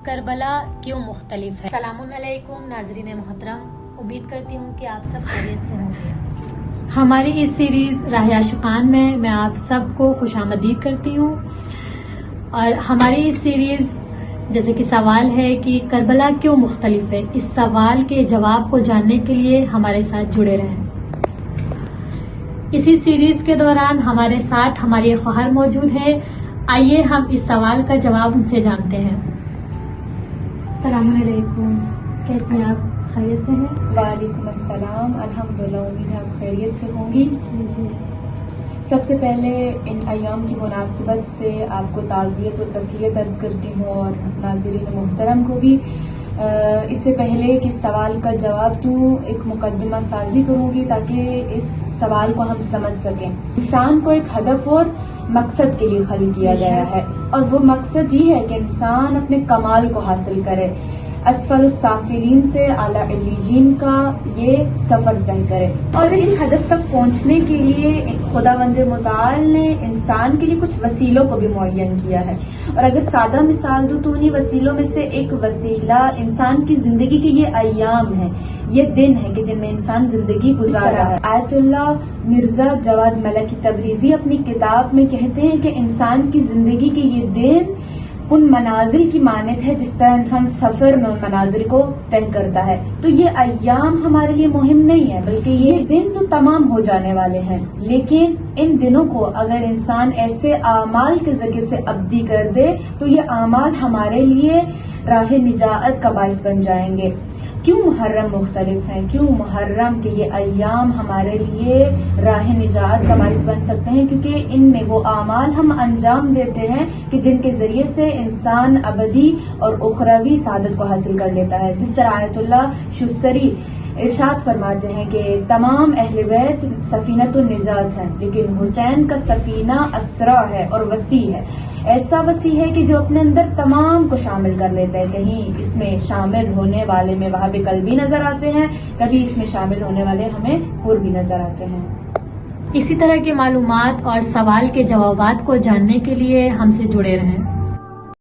کربلا کیوں مختلف ہے؟ السلام علیکم ناظرین محترم، امید کرتی ہوں کہ آپ سب خیریت سے ہوں گے۔ ہماری اس سیریز راہ عاشقان میں آپ سب کو خوش آمدید کرتی ہوں، اور ہماری اس سیریز جیسے کہ سوال ہے کہ کربلا کیوں مختلف ہے، اس سوال کے جواب کو جاننے کے لیے ہمارے ساتھ جڑے رہیں۔ اسی سیریز کے دوران ہمارے ساتھ ہماری ایک خواہر موجود ہے، آئیے ہم اس سوال کا جواب ان سے جانتے ہیں۔ السلام علیکم، کیسے ہیں آپ؟ خیریت سے ہیں؟ وعلیکم السلام، الحمدللہ، امید ہے آپ خیریت سے ہوں گی۔ سب سے پہلے ان ایام کی مناسبت سے آپ کو تعزیت اور تسلیت عرض کرتی ہوں، اور ناظرین محترم کو بھی۔ اس سے پہلے کہ سوال کا جواب دوں، ایک مقدمہ سازی کروں گی تاکہ اس سوال کو ہم سمجھ سکیں۔ انسان کو ایک ہدف اور مقصد کے لیے خلق کیا گیا ہے، اور وہ مقصد یہ ہے کہ انسان اپنے کمال کو حاصل کرے، اسفل السافلین سے اعلیٰ علیین کا یہ سفر طے کرے، اور اس ہدف تک پہنچنے کے لیے خداوند متعال نے انسان کے لیے کچھ وسیلوں کو بھی معین کیا ہے۔ اور اگر سادہ مثال دوں تو انہی وسیلوں میں سے ایک وسیلہ انسان کی زندگی کے یہ ایام ہیں، یہ دن ہے کہ جن میں انسان زندگی گزار رہا ہے۔ آیت اللہ مرزا جواد ملکی تبریزی اپنی کتاب میں کہتے ہیں کہ انسان کی زندگی کے یہ دن ان منازل کی مانند ہے جس طرح انسان سفر میں ان منازل کو طے کرتا ہے۔ تو یہ ایام ہمارے لیے مہم نہیں ہے، بلکہ یہ دن تو تمام ہو جانے والے ہیں، لیکن ان دنوں کو اگر انسان ایسے اعمال کے ذریعے سے ابدی کر دے تو یہ اعمال ہمارے لیے راہ نجات کا باعث بن جائیں گے۔ کیوں محرم مختلف ہیں؟ کیوں محرم کے یہ ایام ہمارے لیے راہ نجات کا باعث بن سکتے ہیں؟ کیونکہ ان میں وہ اعمال ہم انجام دیتے ہیں کہ جن کے ذریعے سے انسان ابدی اور اخروی سعادت کو حاصل کر لیتا ہے۔ جس طرح آیت اللہ شستری ارشاد فرماتے ہیں کہ تمام اہل بیت سفینۃ النجات ہیں، لیکن حسین کا سفینہ اسرا ہے اور وسیع ہے، ایسا وسیع ہے کہ جو اپنے اندر تمام کو شامل کر لیتا ہے۔ کہیں اس میں شامل ہونے والے میں وہاب قلبی نظر آتے ہیں، کبھی اس میں شامل ہونے والے ہمیں حور بھی نظر آتے ہیں۔ اسی طرح کی معلومات اور سوال کے جوابات کو جاننے کے لیے ہم سے جڑے رہیں۔